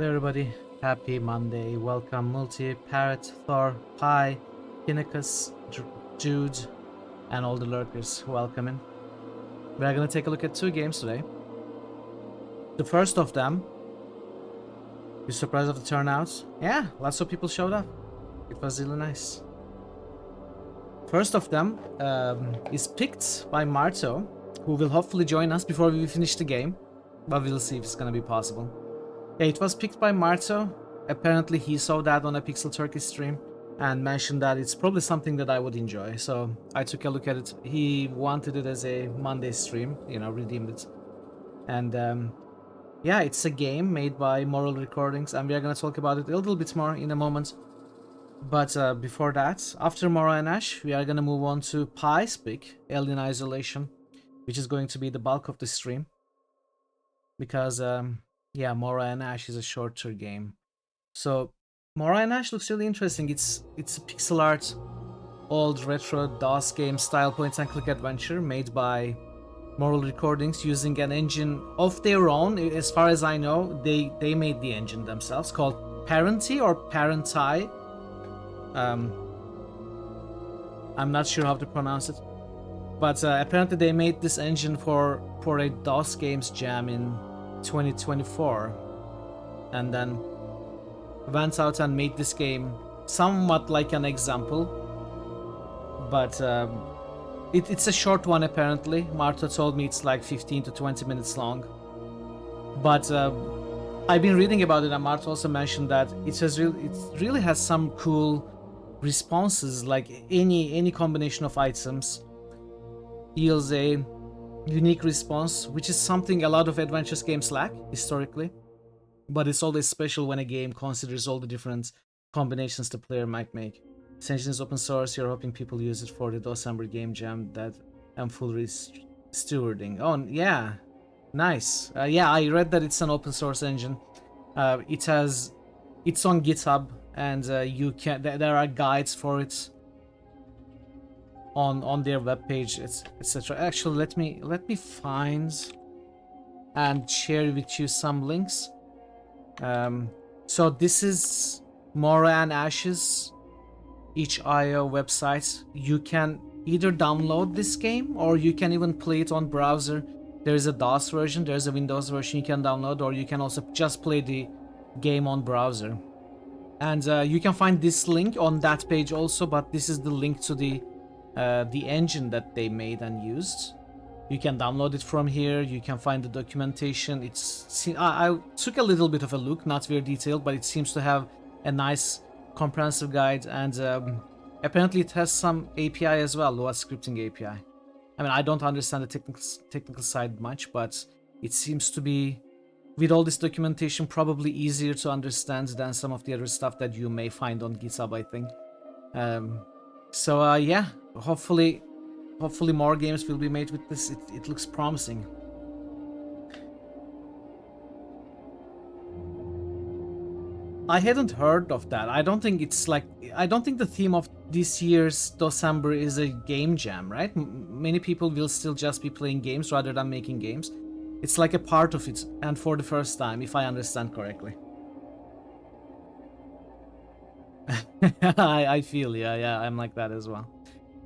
everybody. Happy Monday. Welcome, Multi, Parrot, Thor, Pi, Kinnicus, Jude, and all the lurkers. Welcome in. We're gonna take a look at two games today. The first of them, you surprised of the turnout? Yeah, lots of people showed up. It was really nice. First of them is picked by Marto, who will hopefully join us before we finish the game, but we'll see if it's gonna be possible. Yeah, it was picked by Marto. Apparently he saw that on a Pixel Turkey stream and mentioned that it's probably something that I would enjoy. So I took a look at it. He wanted it as a Monday stream, redeemed it. And yeah, it's a game made by Moral Recordings, and we are going to talk about it a little bit more in a moment. But before that, after Maura Ash, we are going to move on to Pi's pick, Alien Isolation, which is going to be the bulk of the stream. Because yeah, Maura Ash is a shorter game. So Maura Ash looks really interesting. It's a pixel art, old retro DOS game style point and click adventure made by Moral Recordings using an engine of their own. As far as I know, they made the engine themselves, called Parenty or Parentai. I'm not sure how to pronounce it, but apparently they made this engine for a DOS Games Jam in 2024, and then went out and made this game somewhat like an example, but it's a short one apparently. Marta told me it's like 15 to 20 minutes long, but I've been reading about it, and Marta also mentioned that it really has some cool responses, like any combination of items yields a unique response, which is something a lot of adventures games lack historically, but it's always special when a game considers all the different combinations the player might make. This engine is open source. You're hoping people use it for the December game jam that I'm fully stewarding. Oh yeah, nice. Yeah, I read that it's an open source engine. It's on GitHub, and you can there are guides for it on their webpage, etc. Actually, let me find and share with you some links. So this is Maura Ash's itch.io website. You can either download this game or you can even play it on browser. There is a DOS version, there's a Windows version you can download, or you can also just play the game on browser. And you can find this link on that page also, but this is the link to the engine that they made and used. You can download it from here. You can find the documentation. I took a little bit of a look, not very detailed, but it seems to have a nice comprehensive guide, and apparently it has some API as well, Lua scripting API. I mean, I don't understand the technical side much, but it seems to be, with all this documentation, probably easier to understand than some of the other stuff that you may find on GitHub, I think. So yeah, hopefully more games will be made with this. It looks promising. I hadn't heard of that. I don't think the theme of this year's December is a game jam, right? Many people will still just be playing games rather than making games. It's like a part of it, and for the first time, if I understand correctly. I feel, yeah, I'm like that as well.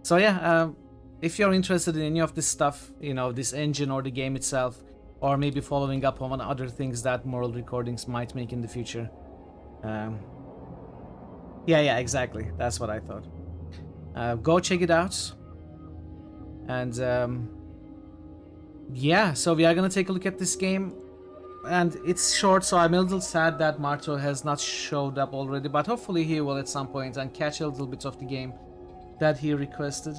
So yeah, if you're interested in any of this stuff, this engine or the game itself, or maybe following up on other things that Moral Recordings might make in the future. Yeah, exactly. That's what I thought. Go check it out. And yeah, so we are gonna take a look at this game. And it's short, so I'm a little sad that Marto has not showed up already, but hopefully he will at some point and catch a little bit of the game that he requested.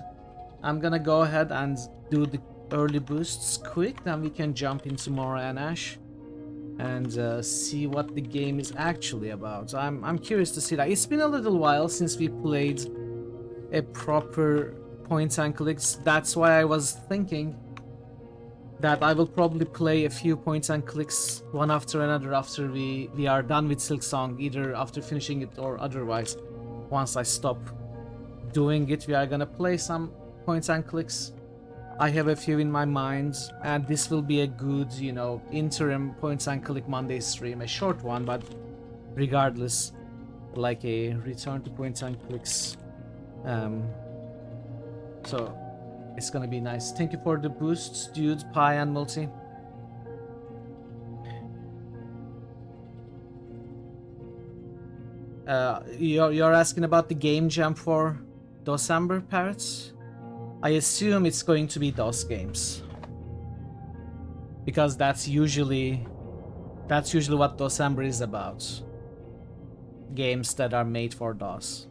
I'm gonna go ahead and do the early boosts quick, then we can jump into Maura Ash and see what the game is actually about. I'm curious to see that. It's been a little while since we played a proper point and clicks. That's why I was thinking that I will probably play a few points and clicks one after another after we are done with Silksong, either after finishing it or otherwise. Once I stop doing it, we are gonna play some points and clicks. I have a few in my mind, and this will be a good, you know, interim points and click Monday stream. A short one, but regardless, like a return to points and clicks. So it's gonna be nice. Thank you for the boosts, dude, Pi, and Multi. You're asking about the game jam for December, Parrots? I assume it's going to be DOS games, because that's usually what December is about. Games that are made for DOS.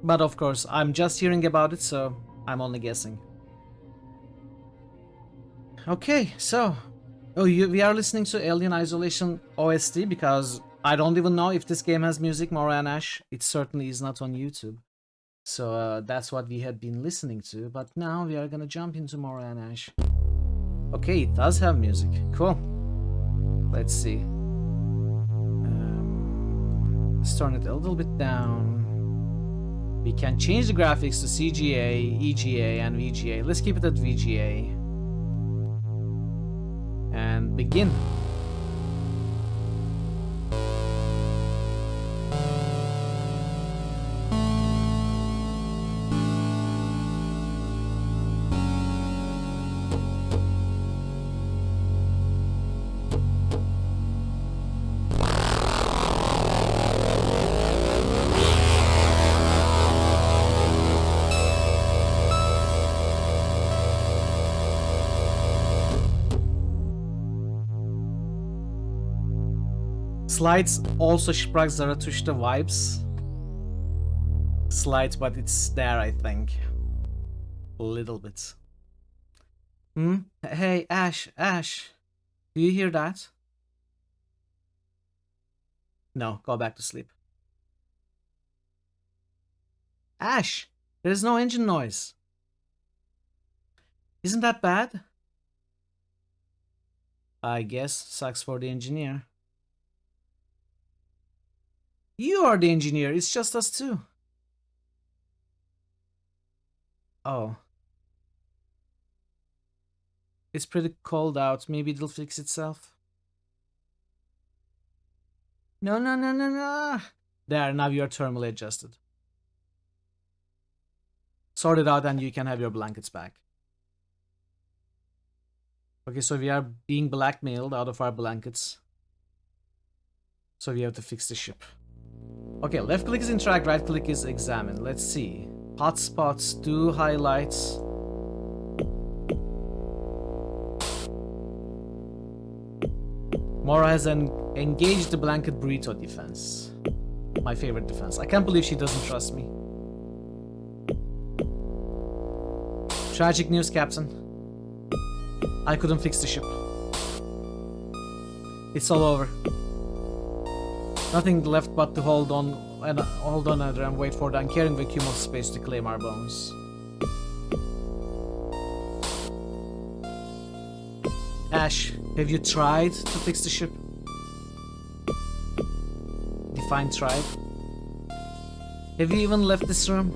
But of course, I'm just hearing about it, so I'm only guessing. Okay, so we are listening to Alien Isolation OST because I don't even know if this game has music, Maura Ash. It certainly is not on YouTube. So that's what we had been listening to, but now we are gonna jump into Maura Ash. Okay, it does have music. Cool. Let's see. Let's turn it a little bit down. We can change the graphics to CGA, EGA, and VGA. Let's keep it at VGA. And begin. Slides also sprach Zarathustra vibes. Slight, but it's there, I think. A little bit. Hey, Ash, do you hear that? No, go back to sleep. Ash, there's no engine noise. Isn't that bad? I guess sucks for the engineer. You are the engineer, it's just us two. Oh. It's pretty cold out, maybe it'll fix itself. No. There, now you're thermally adjusted. Sort it out and you can have your blankets back. Okay, so we are being blackmailed out of our blankets. So we have to fix the ship. Okay, left click is interact, right click is examine. Let's see. Hotspots, do highlights. Maura has engaged the blanket burrito defense. My favorite defense. I can't believe she doesn't trust me. Tragic news, Captain. I couldn't fix the ship. It's all over. Nothing left but to hold on and wait for the uncaring vacuum of space to claim our bones. Ash, have you tried to fix the ship? Define tried. Have you even left this room?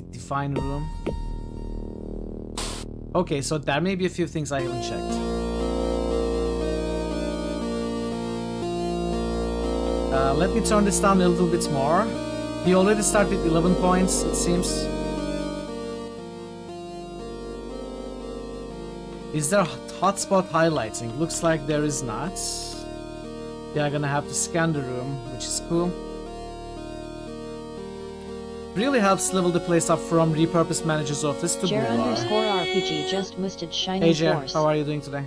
Define room. Okay, so there may be a few things I haven't checked. Let me turn this down a little bit more. We already started 11 points, it seems. Is there hotspot highlighting? Looks like there is not. We are gonna have to scan the room, which is cool. Really helps level the place up from repurposed manager's office to Boulevard. _RPG just musted Shining Hey Jer, Force. how are you doing today?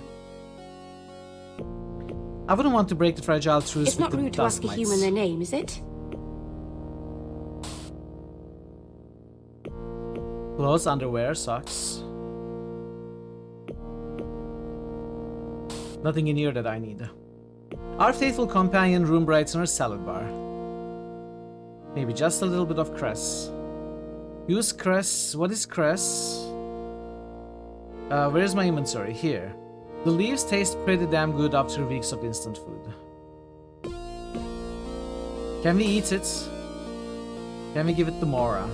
I wouldn't want to break the fragile truce It's with not the rude to ask a dust human mites. their name, is it? Clothes, underwear, socks. Nothing in here that I need. Our faithful companion, room brightener, salad bar. Maybe just a little bit of cress. Use cress. What is cress? Where's my inventory? Here. The leaves taste pretty damn good after weeks of instant food. Can we eat it? Can we give it to Maura?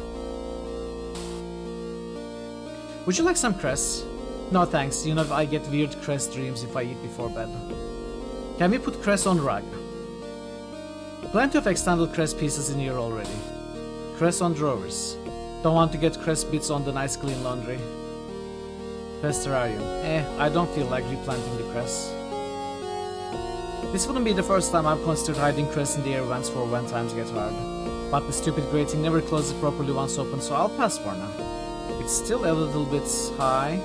Would you like some cress? No thanks, you know I get weird cress dreams if I eat before bed. Can we put cress on rug? Plenty of extended cress pieces in here already. Cress on drawers. Don't want to get cress bits on the nice clean laundry. Cress terrarium. I don't feel like replanting the cress. This wouldn't be the first time I've considered hiding cress in the air vents for when times get hard. But the stupid grating never closes properly once open, so I'll pass for now. It's still a little bit high.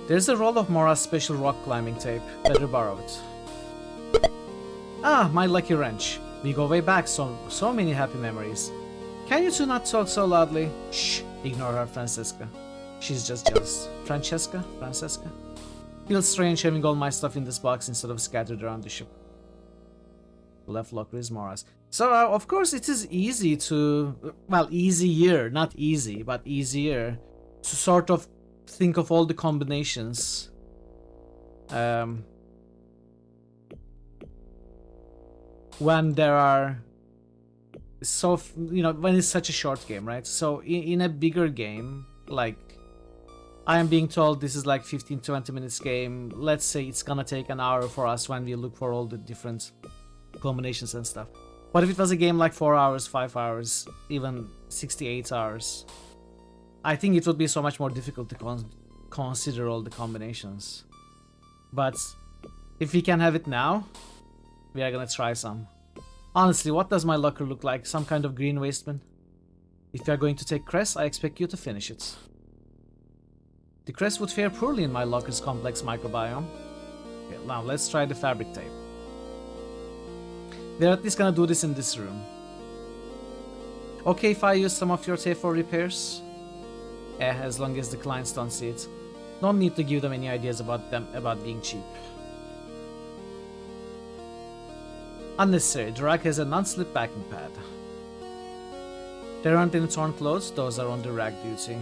There's a roll of Maura's special rock climbing tape. Better borrow it. Ah, my lucky wrench. We go way back, so many happy memories. Can you two not talk so loudly? Shh, ignore her, Francesca. She's just jealous. Francesca? Feels strange having all my stuff in this box instead of scattered around the ship. Left locker is Maura's. So, of course, it is easy to... Well, easier. Not easy, but easier. To sort of think of all the combinations. When there are... So, you know, when it's such a short game, right? So, in a bigger game, like... I am being told this is like 15-20 minutes game. Let's say it's gonna take an hour for us when we look for all the different combinations and stuff. But if it was a game like 4 hours, 5 hours, even 68 hours, I think it would be so much more difficult to consider all the combinations. But if we can have it now, we are gonna try some. Honestly, what does my locker look like? Some kind of green waste bin? If you are going to take cress, I expect you to finish it. The cress would fare poorly in my locker's complex microbiome. Okay, now let's try the fabric tape. We're at least gonna do this in this room. Okay if I use some of your tape for repairs? As long as the clients don't see it. No need to give them any ideas about being cheap. Unnecessary. The rack has a non-slip backing pad. There aren't any torn clothes, those are on the rack duty.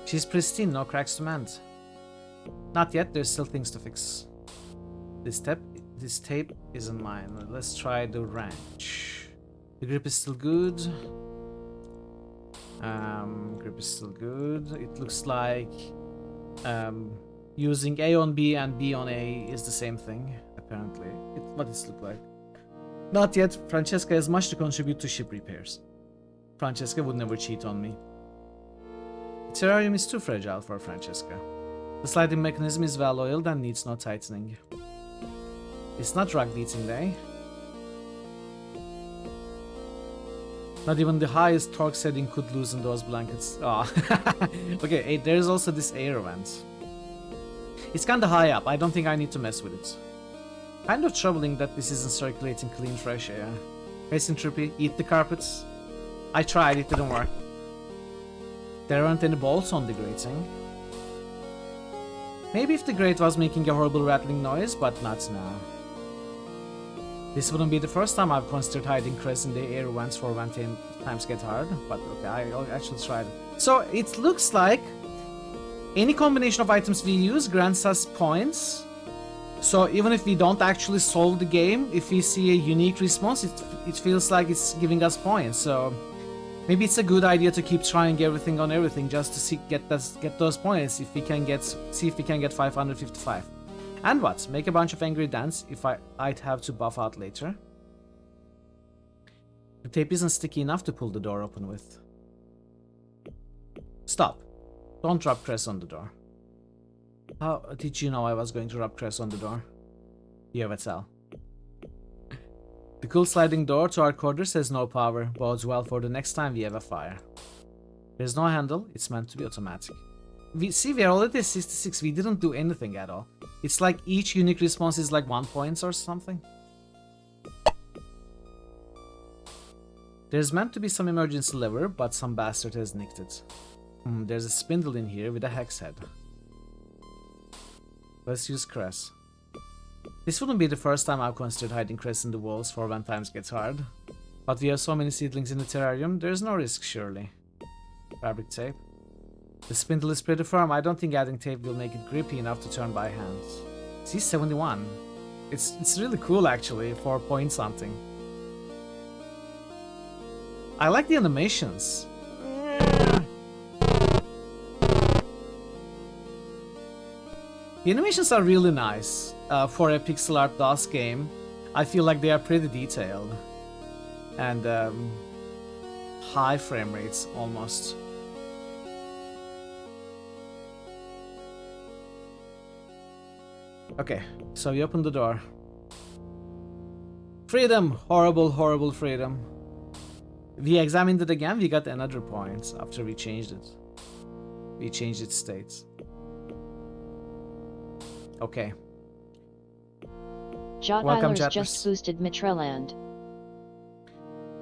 She's pristine, no cracks to mend. Not yet, there's still things to fix. This tape isn't mine. Let's try the wrench. The grip is still good. Grip is still good. It looks like using A on B and B on A is the same thing, apparently. What does it look like? Not yet. Francesca has much to contribute to ship repairs. Francesca would never cheat on me. The terrarium is too fragile for Francesca. The sliding mechanism is well oiled and needs no tightening. It's not rug beating day. Not even the highest torque setting could loosen those blankets. Oh. Okay, there's also this air vent. It's kinda high up, I don't think I need to mess with it. Kind of troubling that this isn't circulating clean fresh air. Mason Trippy, eat the carpets. I tried, it didn't work. There aren't any bolts on the grating. Maybe if the grate was making a horrible rattling noise, but not now. This wouldn't be the first time I've considered hiding cress in the air vents for when times get hard, but okay, I'll actually try it. So it looks like any combination of items we use grants us points. So even if we don't actually solve the game, if we see a unique response, it feels like it's giving us points. So maybe it's a good idea to keep trying everything on everything just to get those points. If we can see if we can get 555. And what? Make a bunch of angry dents if I'd have to buff out later. The tape isn't sticky enough to pull the door open with. Stop. Don't drop cress on the door. How did you know I was going to rub cress on the door? You have a tell. The cool sliding door to our quarters has no power. Bodes well for the next time we have a fire. There's no handle. It's meant to be automatic. We are already at 66. We didn't do anything at all. It's like each unique response is like 1 point or something. There's meant to be some emergency lever, but some bastard has nicked it. There's a spindle in here with a hex head. Let's use cress. This wouldn't be the first time I've considered hiding cress in the walls for when times get hard. But we have so many seedlings in the terrarium, there's no risk surely. Fabric tape. The spindle is pretty firm. I don't think adding tape will make it grippy enough to turn by hand. See, 71. It's really cool actually for point something. I like the animations. The animations are really nice for a pixel art DOS game. I feel like they are pretty detailed and high frame rates almost. Okay, so we open the door. Freedom! Horrible, horrible freedom. We examined it again, we got another point after we changed it. We changed its state. Okay. Welcome, Jotdiler's chatters. just boosted Mitraland.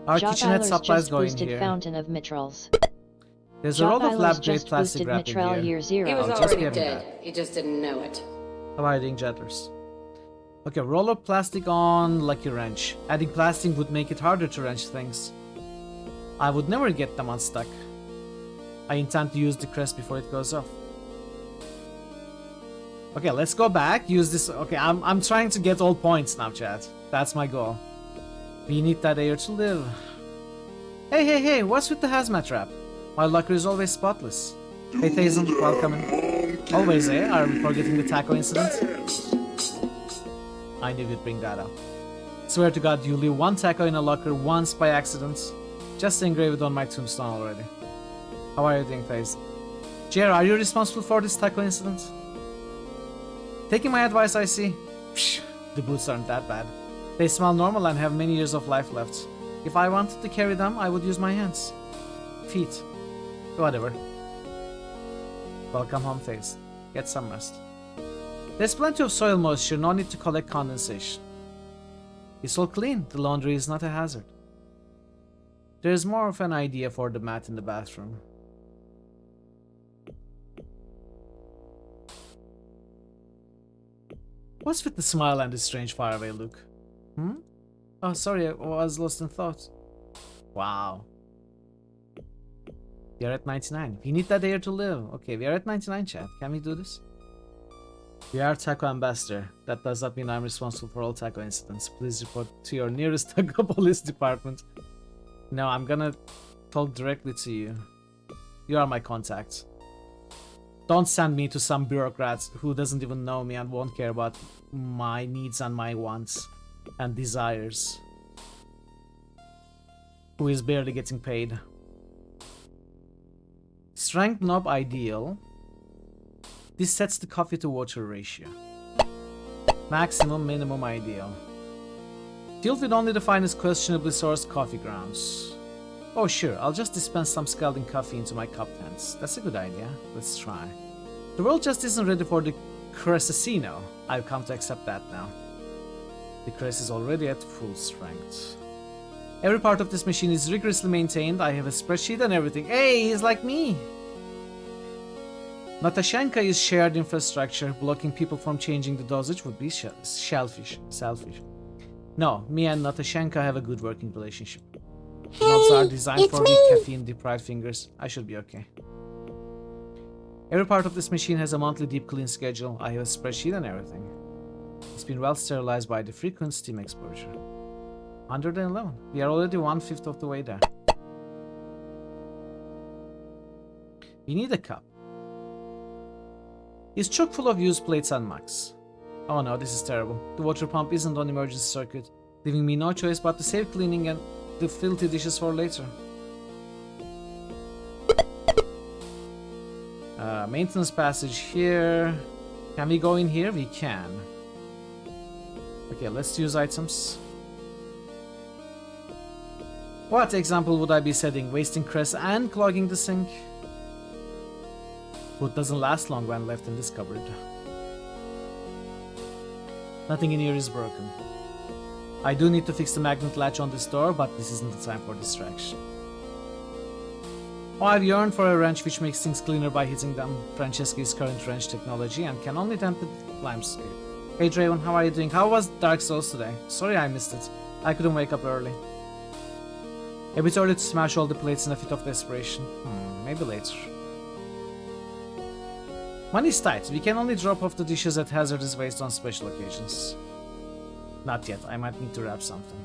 Our kitchenette Jotdiler's supplies just going boosted here. Fountain of Mitrals. There's a roll of Jotdiler's lab grade just plastic boosted wrapping Mitral here. year zero. He was I'll just already give him dead. He just didn't know it. How are you doing, Jettlers? Okay, roll of plastic on Lucky Wrench. Adding plastic would make it harder to wrench things. I would never get them unstuck. I intend to use the crest before it goes off. Okay, let's go back. Use this. Okay, I'm trying to get all points now, chat. That's my goal. We need that air to live. Hey, what's with the hazmat wrap? My locker is always spotless. Hey, Thazen, welcome in. Always, eh? Are we forgetting the taco incident? I knew you'd bring that up. Swear to God, you leave one taco in a locker once by accident. Just engrave it on my tombstone already. How are you doing, Thazen? Jer, are you responsible for this taco incident? Taking my advice, I see. Psh, the boots aren't that bad. They smell normal and have many years of life left. If I wanted to carry them, I would use my hands. Feet. Whatever. Welcome home, Face. Get some rest. There's plenty of soil moisture, no need to collect condensation. It's all clean, the laundry is not a hazard. There's more of an idea for the mat in the bathroom. What's with the smile and the strange faraway look? Hmm? Oh, sorry, I was lost in thought. Wow. We are at 99. We need that air to live. Okay, we are at 99, chat. Can we do this? We are Taco Ambassador. That does not mean I'm responsible for all taco incidents. Please report to your nearest taco police department. No, I'm gonna talk directly to you. You are my contact. Don't send me to some bureaucrat who doesn't even know me and won't care about my needs and my wants and desires. Who is barely getting paid. Strength knob ideal. This sets the coffee to water ratio. Maximum, minimum ideal. Filled with only the finest questionably sourced coffee grounds. Oh sure, I'll just dispense some scalding coffee into my cup tents. That's a good idea. Let's try. The world just isn't ready for the Cressicino. I've come to accept that now. The Cress is already at full strength. Every part of this machine is rigorously maintained. I have a spreadsheet and everything. Hey, he's like me! Natashenka is shared infrastructure. Blocking people from changing the dosage would be selfish. No, me and Natashenka have a good working relationship. Knobs are designed for weak caffeine-deprived fingers. I should be okay. Every part of this machine has a monthly deep clean schedule. I have a spreadsheet and everything. It's been well sterilized by the frequent steam exposure. 111. We are already 1/5 of the way there. We need a cup. It's chock full of used plates and mugs. Oh no, this is terrible. The water pump isn't on emergency circuit, leaving me no choice but to save cleaning and the filthy dishes for later. Maintenance passage here. Can we go in here? We can. Okay, let's use items. What example would I be setting? Wasting cress and clogging the sink? Food doesn't last long when left in this cupboard. Nothing in here is broken. I do need to fix the magnet latch on this door, but this isn't the time for distraction. Oh, I've yearned for a wrench which makes things cleaner by hitting them. Francesca is current wrench technology and can only tend the limescape. Hey Draven, how are you doing? How was Dark Souls today? Sorry I missed it. I couldn't wake up early. A bit early to smash all the plates in a fit of desperation. Maybe later. Money's tight. We can only drop off the dishes at hazardous waste on special occasions. Not yet. I might need to wrap something.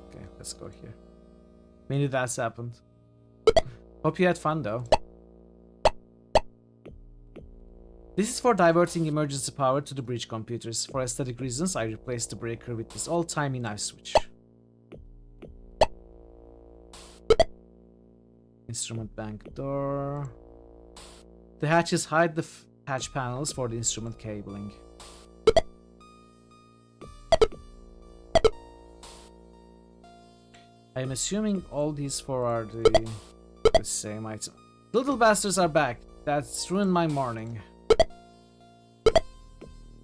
Okay, let's go here. Many that's happened. Hope you had fun though. This is for diverting emergency power to the bridge computers. For aesthetic reasons, I replaced the breaker with this old-timey knife switch. Instrument bank door. The hatches hide the hatch panels for the instrument cabling. I'm assuming all these four are the same item. Little bastards are back. That's ruined my morning.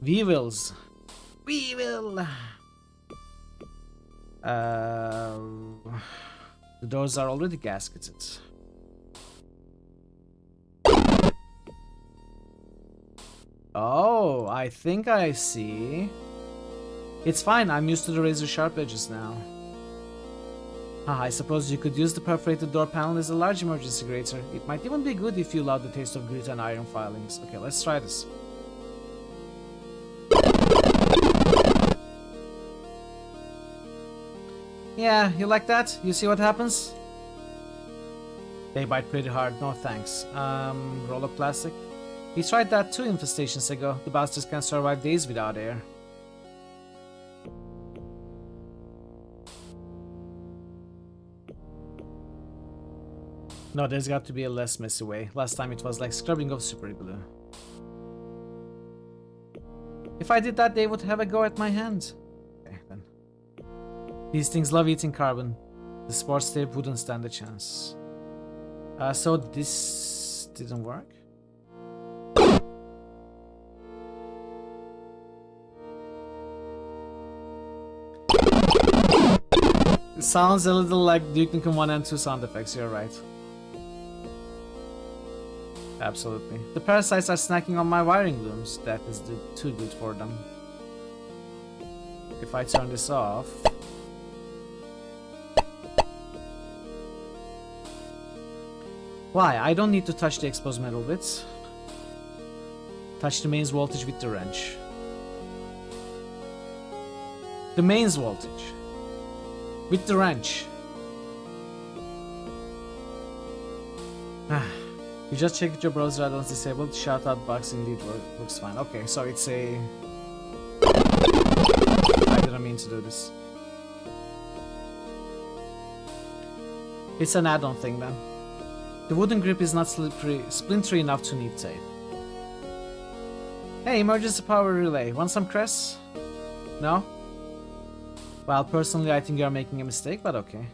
Weevils. Weevil. The doors are already gasketed. Oh, I think I see. It's fine, I'm used to the razor sharp edges now. I suppose you could use the perforated door panel as a large emergency grater. It might even be good if you love the taste of grit and iron filings. Okay, let's try this. Yeah, you like that? You see what happens? They bite pretty hard, no thanks. Roll of plastic. We tried that too infestations ago. The bastards can survive days without air. No, there's got to be a less messy way. Last time it was like scrubbing of super glue. If I did that, they would have a go at my hand. Okay, then. These things love eating carbon. The sports tape wouldn't stand a chance. So this didn't work? It sounds a little like Duke Nukem 1 and 2 sound effects, you're right. Absolutely. The parasites are snacking on my wiring looms. That is too good for them. If I turn this off... Why? I don't need to touch the exposed metal bits. Touch the mains voltage with the wrench. The mains voltage. With the wrench. You just checked your browser add-ons disabled. Shout out box indeed looks fine. Okay, so it's a... I didn't mean to do this. It's an add-on thing then. The wooden grip is not splintery enough to need tape. Hey, emergency power relay. Want some cress? No? Well, personally I think you are making a mistake, but okay.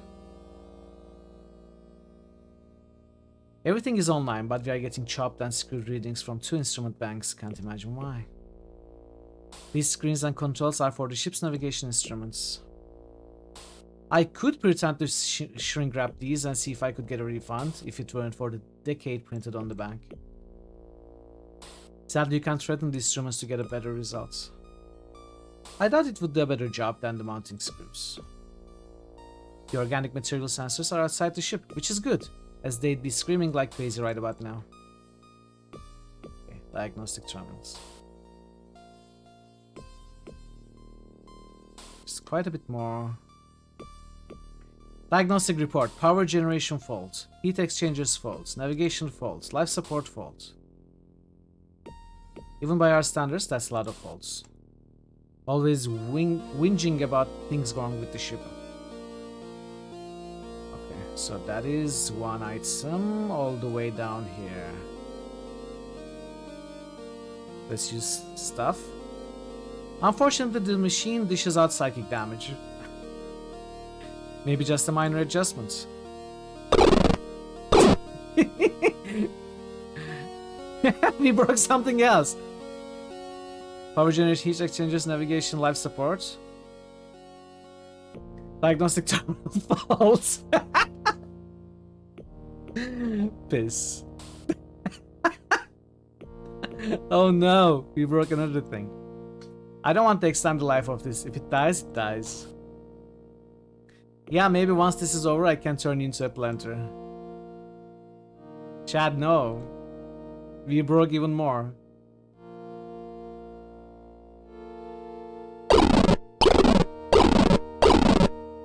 Everything is online, but we are getting chopped and screwed readings from 2 instrument banks. Can't imagine why. These screens and controls are for the ship's navigation instruments. I could pretend to shrink wrap these and see if I could get a refund if it weren't for the decade printed on the back. Sadly, you can't threaten the instruments to get a better result. I thought it would do a better job than the mounting screws. The organic material sensors are outside the ship, which is good, as they'd be screaming like crazy right about now. Okay, diagnostic terminals. Just quite a bit more. Diagnostic report, power generation fault, heat exchangers faults, navigation faults, life support fault. Even by our standards, that's a lot of faults. Always whinging about things wrong with the ship. Okay, so that is one item all the way down here. Let's use stuff. Unfortunately, the machine dishes out psychic damage. Maybe just a minor adjustment. We broke something else. Power generation, heat exchangers, navigation, life support. Diagnostic terminal faults. Piss. Oh no, we broke another thing. I don't want to extend the life of this. If it dies, it dies. Yeah, maybe once this is over, I can turn you into a planter. Chad, no. We broke even more.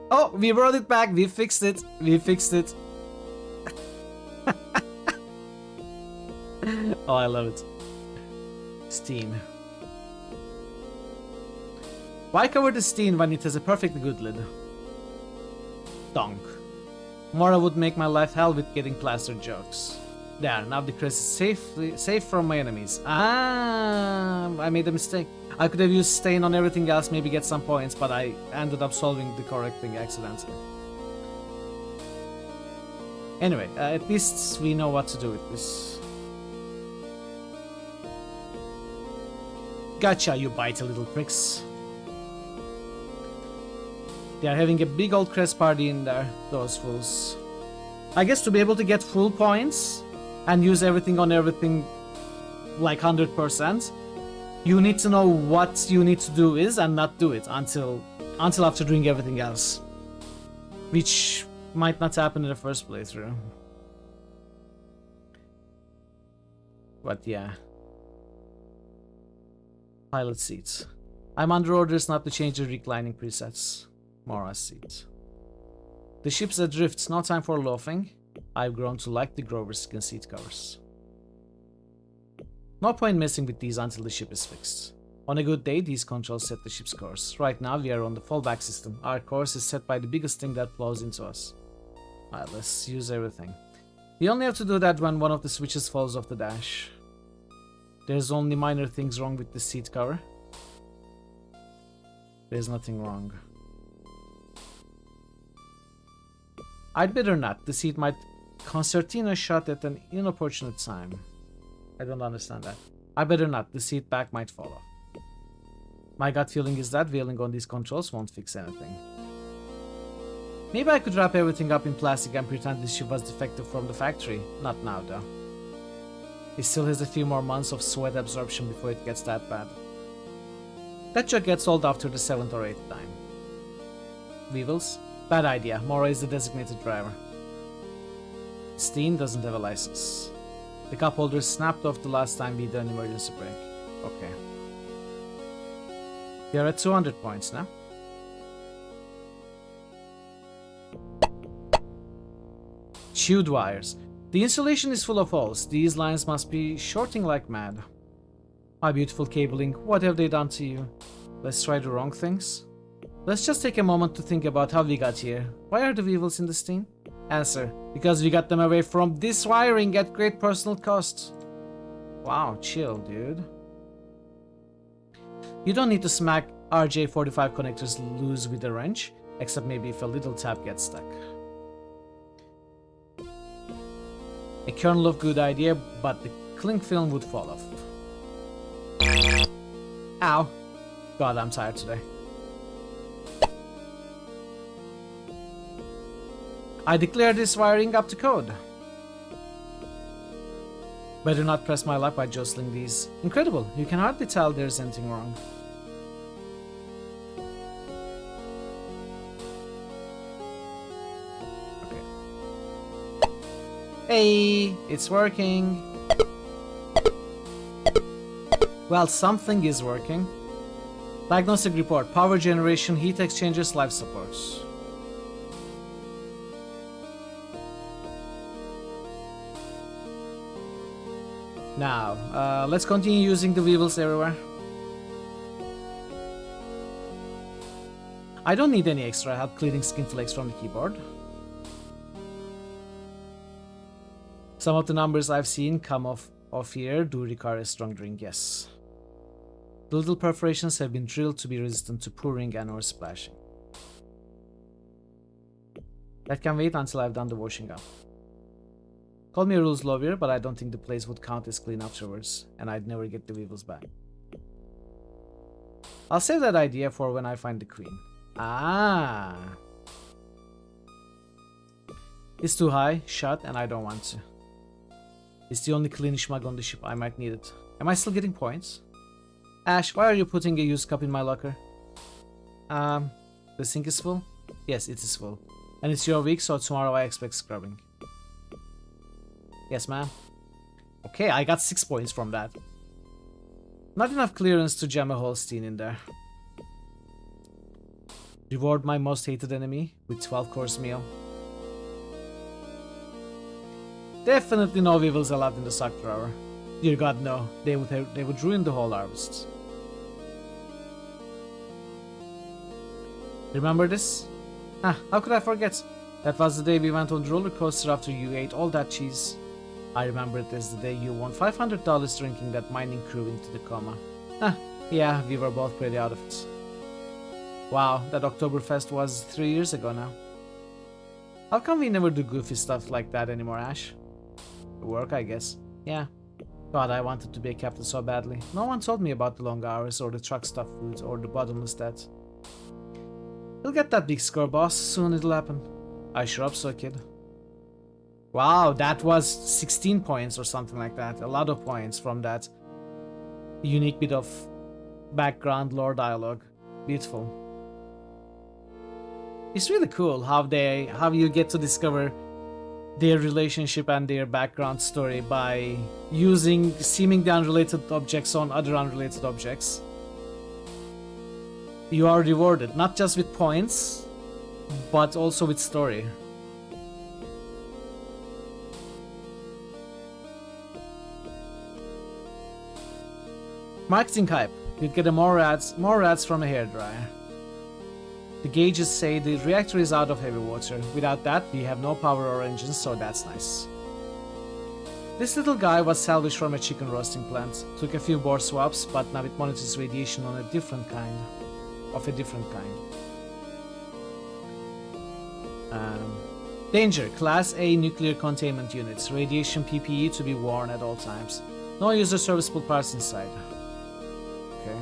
Oh! No, we brought it back. We fixed it. We fixed it. Oh, I love it. Steen. Why cover the Steen when it has a perfectly good lid? Donk. Maura would make my life hell with getting plastered jokes. There, now the crest is safe from my enemies. Ah, I made a mistake. I could have used stain on everything else, maybe get some points, but I ended up solving the correct thing accidentally. Anyway, at least we know what to do with this. Gotcha, you bitey little pricks. They are having a big old crest party in there, those fools. I guess to be able to get full points and use everything on everything like 100%, you need to know what you need to do is and not do it until after doing everything else. Which might not happen in the first playthrough. But yeah. Pilot seats. I'm under orders not to change the reclining presets. Maura's seat. The ship's adrift, no time for loafing. I've grown to like the Grover skin seat covers. No point messing with these until the ship is fixed. On a good day, these controls set the ship's course. Right now, we are on the fallback system. Our course is set by the biggest thing that blows into us. Alright, let's use everything. We only have to do that when one of the switches falls off the dash. There's only minor things wrong with the seat cover. There's nothing wrong. I'd better not. The seat might concertina shot at an inopportune time. I don't understand that. I better not. The seat back might fall off. My gut feeling is that wailing on these controls won't fix anything. Maybe I could wrap everything up in plastic and pretend this ship was defective from the factory. Not now, though. It still has a few more months of sweat absorption before it gets that bad. That joke gets old after the 7th or 8th time. Weevils? Bad idea. Maura is the designated driver. Steen doesn't have a license. The cup holder snapped off the last time we did an emergency brake. Okay. We are at 200 points now. Chewed wires. The insulation is full of holes. These lines must be shorting like mad. My beautiful cabling, what have they done to you? Let's try the wrong things. Let's just take a moment to think about how we got here. Why are the weevils in the Steen? Answer, because we got them away from this wiring at great personal cost. Wow, chill, dude. You don't need to smack RJ45 connectors loose with a wrench, except maybe if a little tab gets stuck. A kernel of good idea, but the cling film would fall off. Ow. God, I'm tired today. I declare this wiring up to code. Better not press my luck by jostling these. Incredible, you can hardly tell there's anything wrong. Okay. Hey, it's working. Well, something is working. Diagnostic report, power generation, heat exchangers, life support. Now, let's continue using the weevils everywhere. I don't need any extra help cleaning skin flakes from the keyboard. Some of the numbers I've seen come off here do require a strong drink, yes. The little perforations have been drilled to be resistant to pouring and or splashing. That can wait until I've done the washing up. Call me a rules lawyer, but I don't think the place would count as clean afterwards, and I'd never get the weevils back. I'll save that idea for when I find the queen. Ah! It's too high, shut, and I don't want to. It's the only cleanish mug on the ship. I might need it. Am I still getting points? Ash, why are you putting a used cup in my locker? The sink is full? Yes, it is full. And it's your week, so tomorrow I expect scrubbing. Yes, ma'am. Okay, I got 6 points from that. Not enough clearance to jam a whole Steen in there. Reward my most hated enemy with 12-course meal. Definitely no weevils allowed in the stock drawer. Dear God, no. They would ruin the whole harvest. Remember this? Ah, how could I forget? That was the day we went on the roller coaster after you ate all that cheese. I remember it as the day you won $500 drinking that mining crew into the coma. Ah, yeah, we were both pretty out of it. Wow, that Oktoberfest was 3 years ago now. How come we never do goofy stuff like that anymore, Ash? Work, I guess. Yeah. God, I wanted to be a captain so badly. No one told me about the long hours, or the truck stop food, or the bottomless debt. You'll get that big score, boss. Soon it'll happen. I sure hope so, kid. Wow, that was 16 points or something like that. A lot of points from that unique bit of background lore dialogue. Beautiful. It's really cool how you get to discover their relationship and their background story by using seemingly unrelated objects on other unrelated objects. You are rewarded not just with points, but also with story. Marketing hype. You'd get a more ads from a hairdryer. The gauges say the reactor is out of heavy water. Without that, we have no power or engines, so that's nice. This little guy was salvaged from a chicken roasting plant. Took a few bore swaps, but now it monitors radiation on a different kind. Danger. Class A nuclear containment units. Radiation PPE to be worn at all times. No user serviceable parts inside. Okay.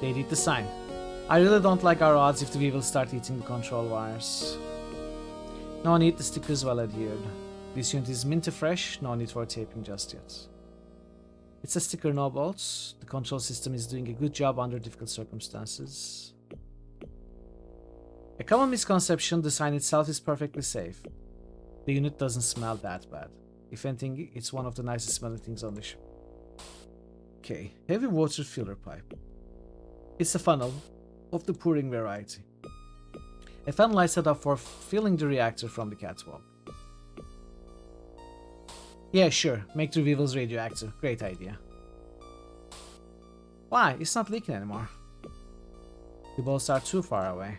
They did the sign. I really don't like our odds if the weevils start eating the control wires. No need, the stickers well adhered. This unit is minty fresh, no need for taping just yet. It's a sticker, no bolts. The control system is doing a good job under difficult circumstances. A common misconception, the sign itself is perfectly safe. The unit doesn't smell that bad. If anything, it's one of the nicest smelling things on the ship. Okay, heavy water filler pipe. It's a funnel of the pouring variety. A funnel I set up for filling the reactor from the catwalk. Yeah, sure, make the weevils radioactive. Great idea. Why? It's not leaking anymore. The bolts are too far away.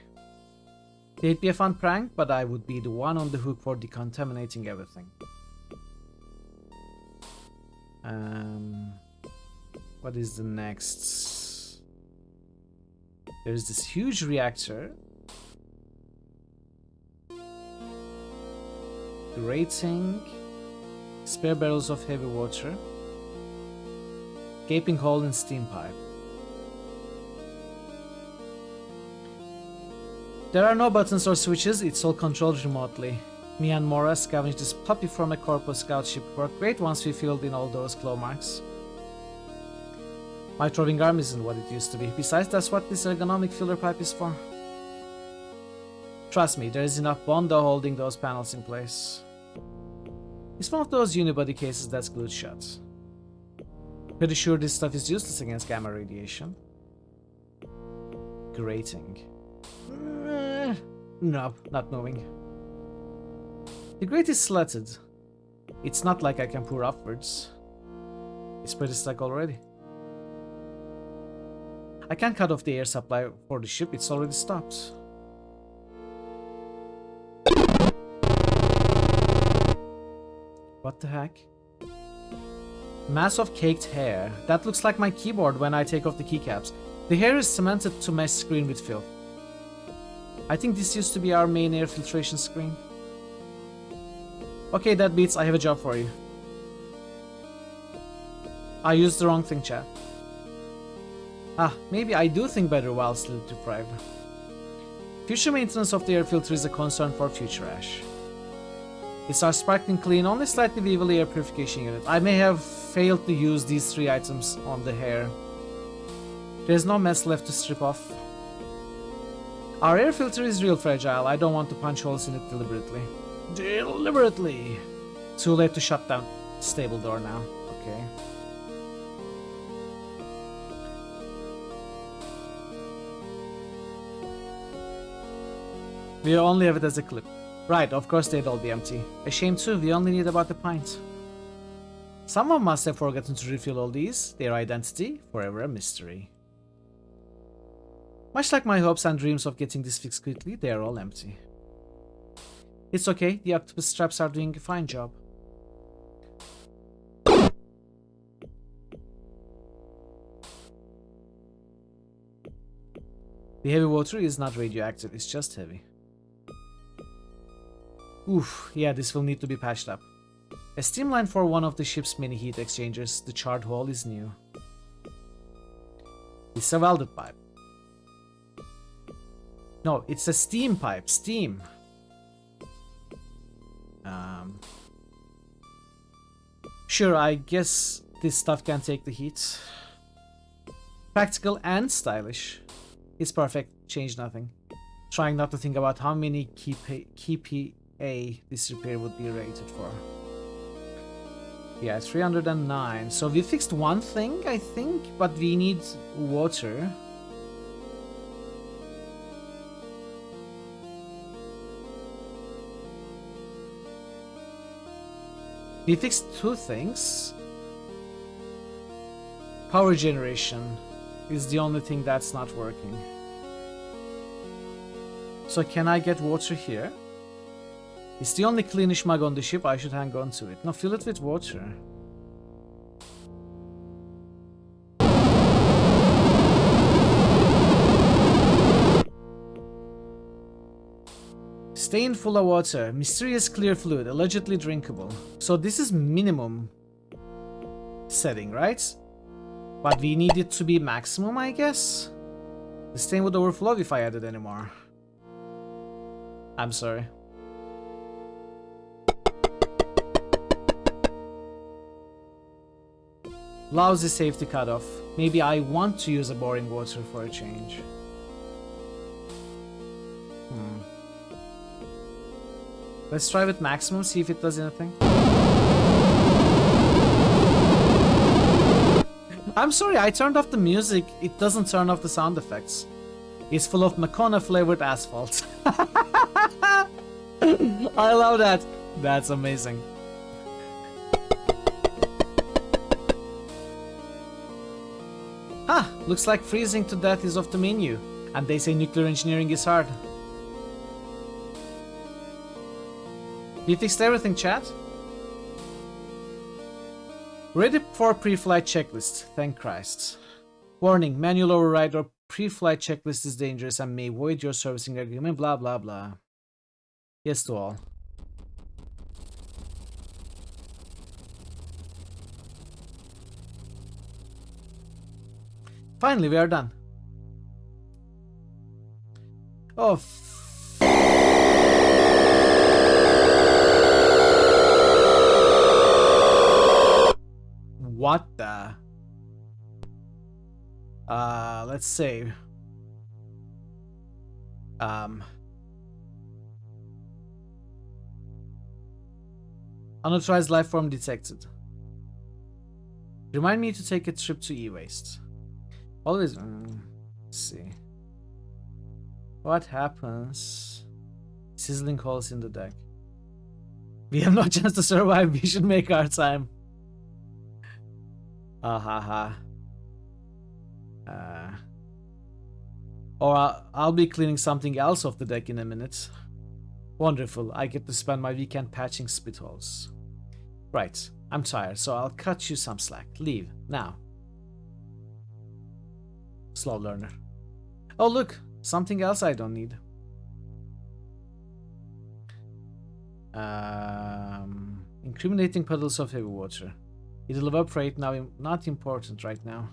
It'd be a fun prank, but I would be the one on the hook for decontaminating everything. What is the next? There's this huge reactor. Grating. Spare barrels of heavy water. Gaping hole in steam pipe. There are no buttons or switches, it's all controlled remotely. Me and Maura scavenged this puppy from a Corpo Scout ship. Worked great once we filled in all those claw marks. My throwing arm isn't what it used to be. Besides, that's what this ergonomic filler pipe is for. Trust me, there is enough Bondo holding those panels in place. It's one of those unibody cases that's glued shut. Pretty sure this stuff is useless against gamma radiation. Grating. No, not knowing. The grate is slatted. It's not like I can pour upwards. It's pretty stuck already. I can't cut off the air supply for the ship, it's already stopped. What the heck? Mass of caked hair. That looks like my keyboard when I take off the keycaps. The hair is cemented to my screen with filth. I think this used to be our main air filtration screen. Okay, that beats. I have a job for you. I used the wrong thing, chat. Ah, maybe I do think better while still deprived. Future maintenance of the air filter is a concern for future Ash. It's our sparkling clean, only slightly weevil air purification unit. I may have failed to use these 3 items on the hair. There's no mess left to strip off. Our air filter is real fragile. I don't want to punch holes in it deliberately. Deliberately! Too late to shut down the stable door now. Okay. We only have it as a clip. Right, of course they'd all be empty. A shame too, we only need about a pint. Someone must have forgotten to refill all these. Their identity, forever a mystery. Much like my hopes and dreams of getting this fixed quickly, they are all empty. It's okay, the octopus straps are doing a fine job. The heavy water is not radioactive, it's just heavy. Oof, yeah, this will need to be patched up. A steam line for one of the ship's many heat exchangers. The charred hole is new. It's a welded pipe. No, it's a steam pipe. Steam. Sure, I guess this stuff can take the heat. Practical and stylish. It's perfect. Change nothing. Trying not to think about how many KPA this repair would be rated for. Yeah, 309. So we fixed one thing, I think, but we need water. We fixed two things. Power generation is the only thing that's not working. So can I get water here? It's the only cleanish mug on the ship. I should hang on to it. No, fill it with water. Stain full of water. Mysterious clear fluid. Allegedly drinkable. So this is minimum setting, right? But we need it to be maximum, I guess? The stain would overflow if I added any more. I'm sorry. Lousy safety cutoff. Maybe I want to use a boring water for a change. Let's try with maximum, see if it does anything. I'm sorry, I turned off the music. It doesn't turn off the sound effects. It's full of Makona flavored asphalt. I love that. That's amazing. Ah, looks like freezing to death is off the menu. And they say nuclear engineering is hard. We fixed everything, chat? Ready for pre-flight checklist, thank Christ. Warning, manual override or pre-flight checklist is dangerous and may void your servicing agreement, blah blah blah. Yes to all. Finally, we are done. Oh, what the? Let's save. Unauthorized life form detected. Remind me to take a trip to e-waste. Always. Let's see. What happens? Sizzling holes in the deck. We have no chance to survive. We should make our time. Ha. Or I'll be cleaning something else off the deck in a minute. Wonderful. I get to spend my weekend patching spit holes. Right. I'm tired, so I'll cut you some slack. Leave now. Slow learner. Oh look, something else I don't need. Incriminating puddles of heavy water. It'll evaporate now. Not important right now.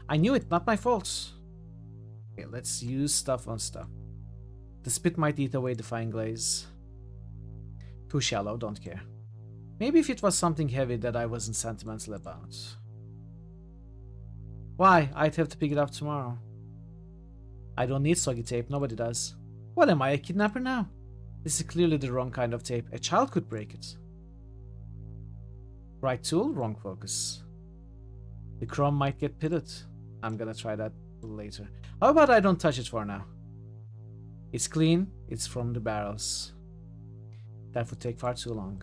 I knew it, not my fault. Okay, let's use stuff on stuff. The spit might eat away the fine glaze. Too shallow, don't care. Maybe if it was something heavy that I wasn't sentimental about. Why? I'd have to pick it up tomorrow. I don't need soggy tape, nobody does. What am I, a kidnapper now? This is clearly the wrong kind of tape. A child could break it. Right tool, wrong focus. The chrome might get pitted. I'm gonna try that later. How about I don't touch it for now? It's clean. It's from the barrels. That would take far too long.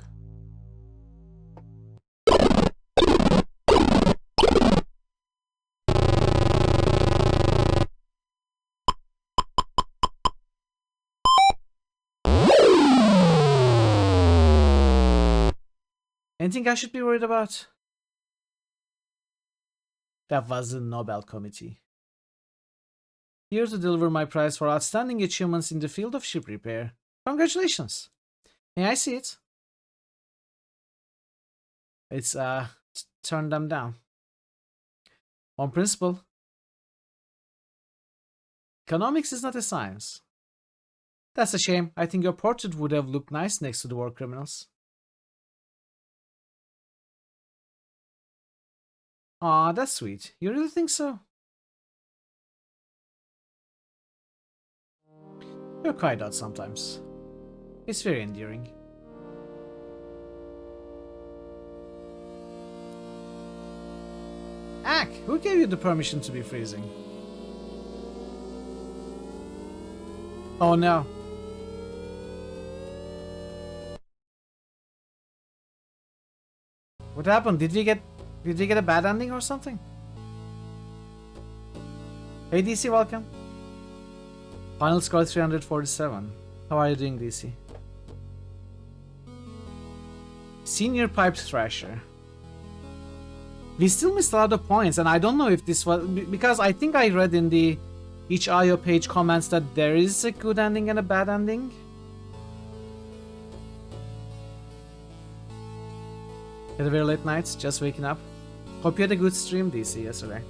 Anything I should be worried about? That was the Nobel Committee. Here to deliver my prize for outstanding achievements in the field of ship repair. Congratulations. May I see it? It's, turn them down. On principle. Economics is not a science. That's a shame. I think your portrait would have looked nice next to the war criminals. Aw, that's sweet. You really think so? You're quite odd sometimes. It's very endearing. Ack, who gave you the permission to be freezing? Oh no. What happened? Did we get a bad ending or something? Hey DC, welcome. Final score 347. How are you doing, DC? Senior Pipe Thrasher. We still missed a lot of points, and I don't know if this was because I think I read in the each IO page comments that there is a good ending and a bad ending. Had a very late night, just waking up. Hope you had a good stream, DC, yesterday.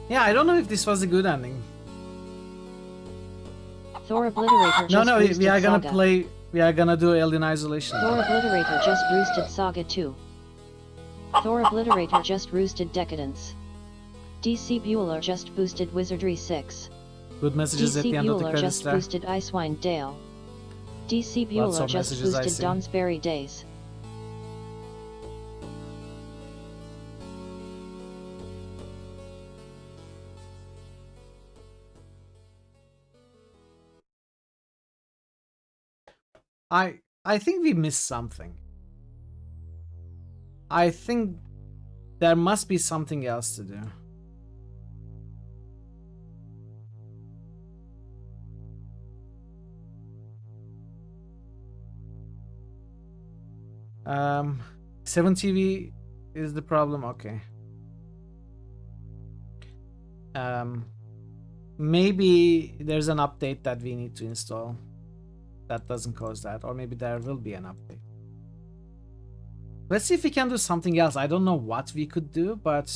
Yeah, I don't know if this was a good ending. Thor Obliterator just No, boosted we are gonna Saga. play. We are gonna do Alien Isolation. Thor Obliterator just boosted Saga 2. Thor Obliterator just roosted Decadence. DC Bueller just boosted Wizardry 6. Good messages at DC the end of the Bueller credits just there. boosted Icewind Dale. DC Lots Bueller of just messages I boosted see. Donsbury Days. I think we missed something. I think there must be something else to do. Um, 7TV is the problem. Okay. Maybe there's an update that we need to install that doesn't cause that, or maybe there will be an update. Let's see if we can do something else. I don't know what we could do, but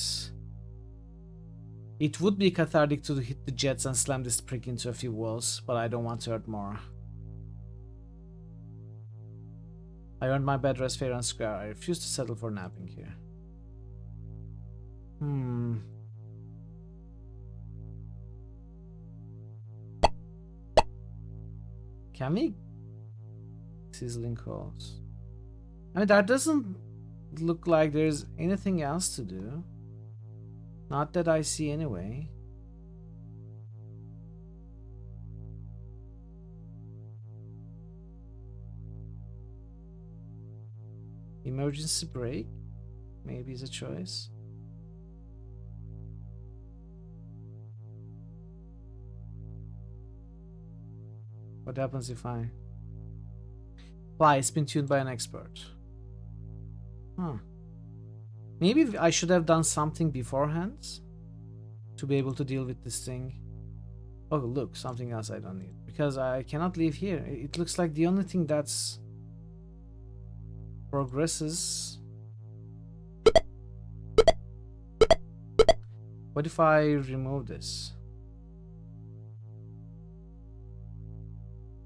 it would be cathartic to hit the jets and slam this prick into a few walls, but I don't want to hurt Maura. I earned my bed rest fair and square. I refuse to settle for napping here. Can we? Sizzling calls. I mean, that doesn't look like there's anything else to do. Not that I see anyway. Emergency brake? Maybe is a choice. What happens if I... Fly, it's been tuned by an expert. Huh. Maybe I should have done something beforehand to be able to deal with this thing. Oh, look, something else I don't need. Because I cannot leave here. It looks like the only thing that's progresses. What if I remove this?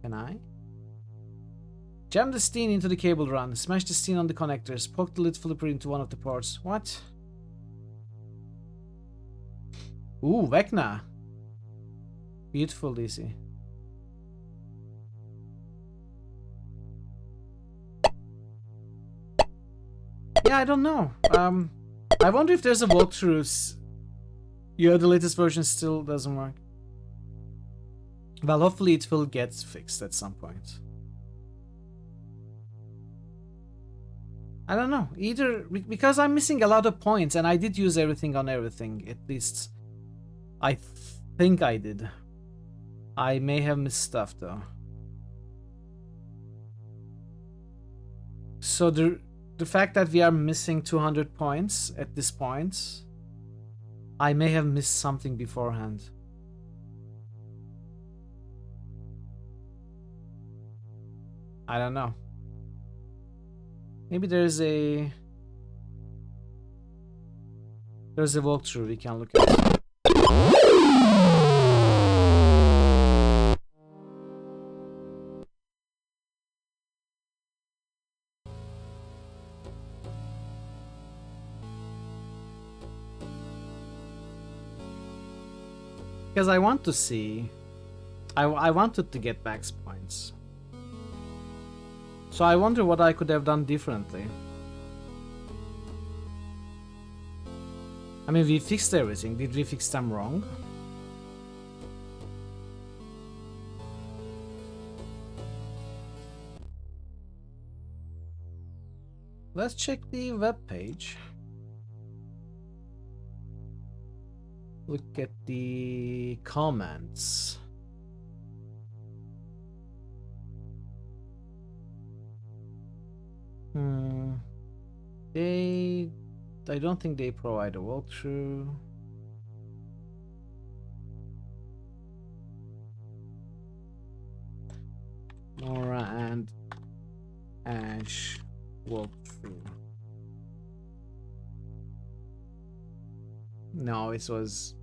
Can I? Jam the steen into the cable run. Smash the steen on the connectors. Poke the lid flipper into one of the ports. What? Ooh, Vecna. Beautiful DC. Yeah, I don't know. I wonder if there's a walkthrough. Yeah, the latest version still doesn't work. Well, hopefully it will get fixed at some point. I don't know. Either because I'm missing a lot of points and I did use everything on everything. At least I think I did. I may have missed stuff though. So the fact that we are missing 200 points at this point, I may have missed something beforehand. I don't know. Maybe there's a walkthrough we can look at. Because I want to see. I wanted to get max points. So I wonder what I could have done differently. I mean, we fixed everything. Did we fix them wrong? Let's check the web page. Look at the comments. I don't think they provide a walkthrough. Maura and Ash walkthrough. No, it was,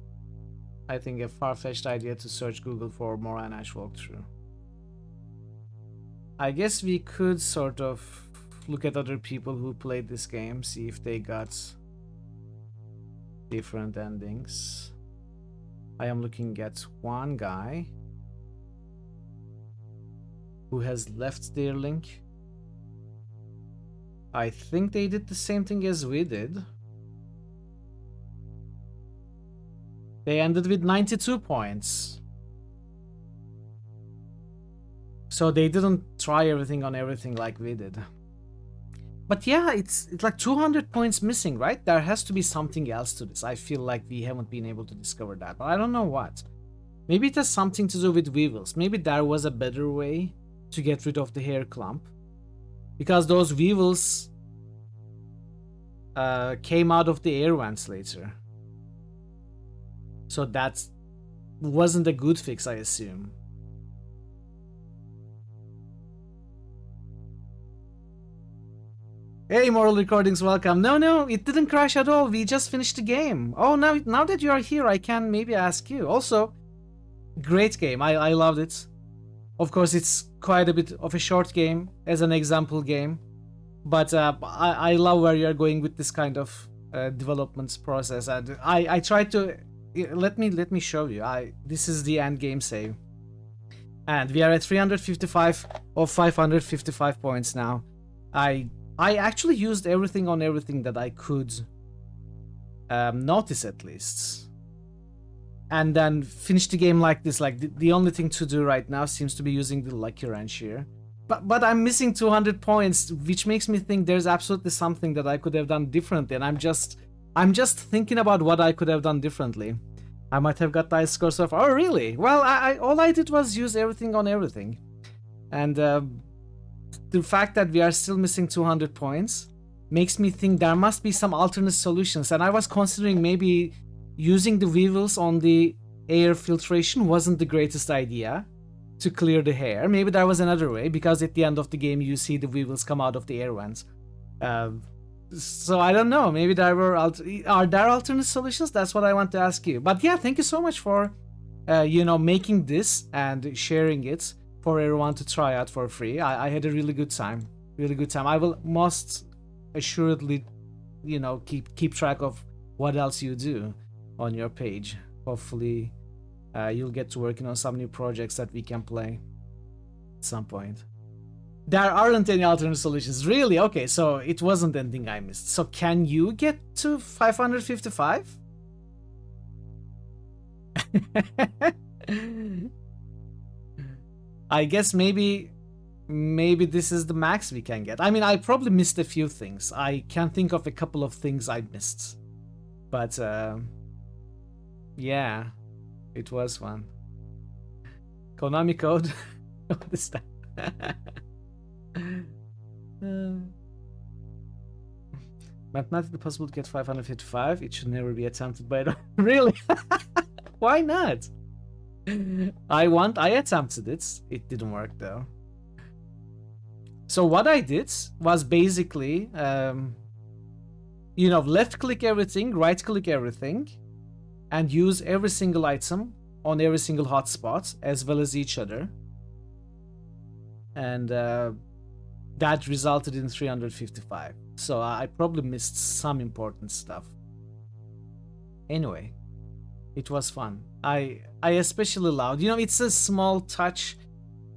I think, a far-fetched idea to search Google for Maura and Ash walkthrough. I guess we could sort of look at other people who played this game, see if they got different endings. I am looking at one guy who has left their link. I think they did the same thing as we did. They ended with 92 points. So they didn't try everything on everything like we did. But yeah, it's like 200 points missing, right? There has to be something else to this. I feel like we haven't been able to discover that, but I don't know what. Maybe it has something to do with weevils. Maybe there was a better way to get rid of the hair clump. Because those weevils came out of the air vents later. So that wasn't a good fix, I assume. Hey, Moral Recordings, welcome. No, it didn't crash at all. We just finished the game. Oh, now that you are here, I can maybe ask you. Also, great game. I loved it. Of course, it's quite a bit of a short game as an example game. But I love where you're going with this kind of development process. And I tried to... Let me show you. This is the end game save. And we are at 355 of 555 points now. I actually used everything on everything that I could notice, at least. And then finished the game like this. Like the only thing to do right now seems to be using the lucky wrench here. But I'm missing 200 points, which makes me think there's absolutely something that I could have done differently. And I'm just thinking about what I could have done differently. I might have got the score so far. Oh, really? Well, all I did was use everything on everything. And the fact that we are still missing 200 points makes me think there must be some alternate solutions. And I was considering maybe using the weevils on the air filtration wasn't the greatest idea to clear the hair. Maybe there was another way, because at the end of the game you see the weevils come out of the air vents. So I don't know. Maybe there were are there alternate solutions? That's what I want to ask you. But yeah, thank you so much for making this and sharing it for everyone to try out for free. I had a really good time. I will most assuredly, keep track of what else you do on your page. hopefully you'll get to working on some new projects that we can play at some point. There aren't any alternate solutions. Really? Okay, so it wasn't anything I missed. So can you get to 555? I guess maybe this is the max we can get. I mean, I probably missed a few things. I can think of a couple of things I missed. But yeah, it was fun. Konami code. What is that? Mathematically possible to get 555. It should never be attempted by it. Really? Why not? I attempted it. It didn't work though. So what I did was basically, left click everything, right click everything, and use every single item on every single hotspot as well as each other. And that resulted in 355. So I probably missed some important stuff. Anyway, it was fun. I especially loved, it's a small touch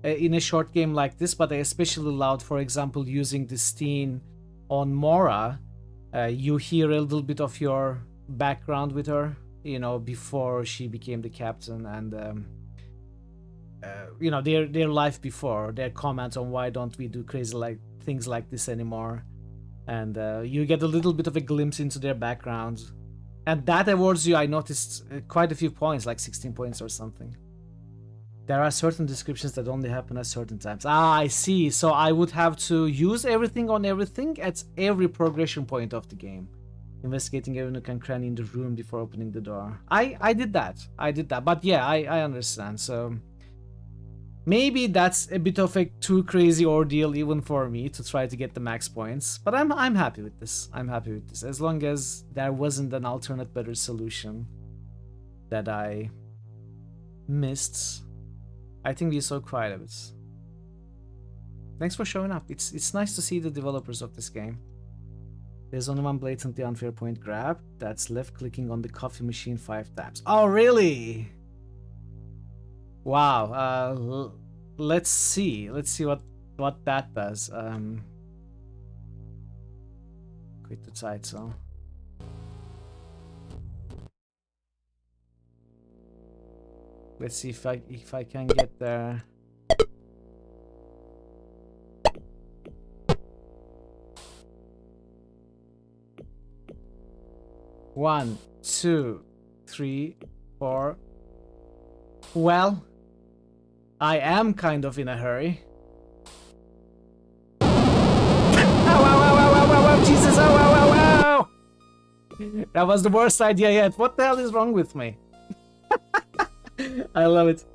in a short game like this, but I especially loved, for example, using the Steen on Maura. You hear a little bit of your background with her, before she became the captain, and their life before, their comments on why don't we do crazy things like this anymore, and you get a little bit of a glimpse into their background, and that awards you, I noticed, quite a few points, like 16 points or something. There are certain descriptions that only happen at certain times. I see. So I would have to use everything on everything at every progression point of the game. Investigating every nook and cranny in the room before opening the door. I did that. But yeah, I understand. So maybe that's a bit of a too crazy ordeal even for me to try to get the max points. But I'm happy with this. As long as there wasn't an alternate better solution that I missed. I think we saw quite a bit. Thanks for showing up. It's nice to see the developers of this game. There's only one blatantly unfair point grab. That's left clicking on the coffee machine 5 times. Oh, really? Wow. Let's see what that does. Quit the title. Let's see if I can get there. One, 2, 3, 4. Well, I am kind of in a hurry. Ow, Jesus, ow. That was the worst idea yet. What the hell is wrong with me? I love it.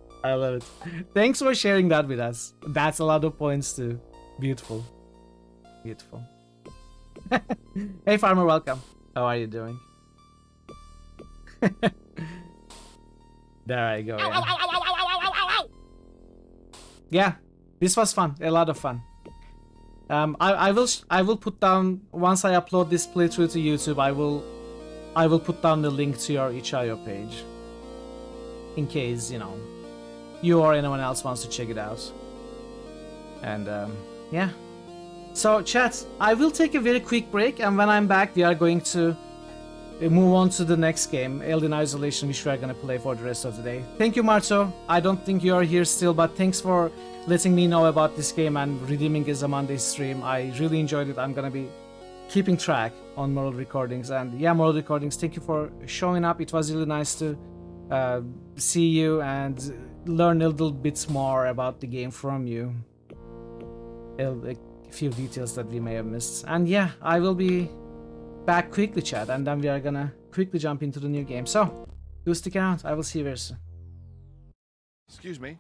Thanks for sharing that with us. That's a lot of points too. Beautiful. Hey farmer, welcome. How are you doing? There I go. Yeah. Yeah, this was fun. A lot of fun. I will put down, once I upload this playthrough to YouTube, I will put down the link to your itch.io page. In case, you or anyone else wants to check it out. And yeah. So chat, I will take a very quick break, and when I'm back we are going to move on to the next game, Alien Isolation, which we are going to play for the rest of the day. Thank you, Marto. I don't think you are here still, but thanks for letting me know about this game and redeeming as a Monday stream. I really enjoyed it. I'm going to be keeping track on Moral Recordings. And yeah, Moral Recordings, thank you for showing up. It was really nice to see you and learn a little bit more about the game from you. A few details that we may have missed. And yeah, I will be back quickly, chat, and then we are gonna quickly jump into the new game. So do stick around. I will see you very soon. Excuse me.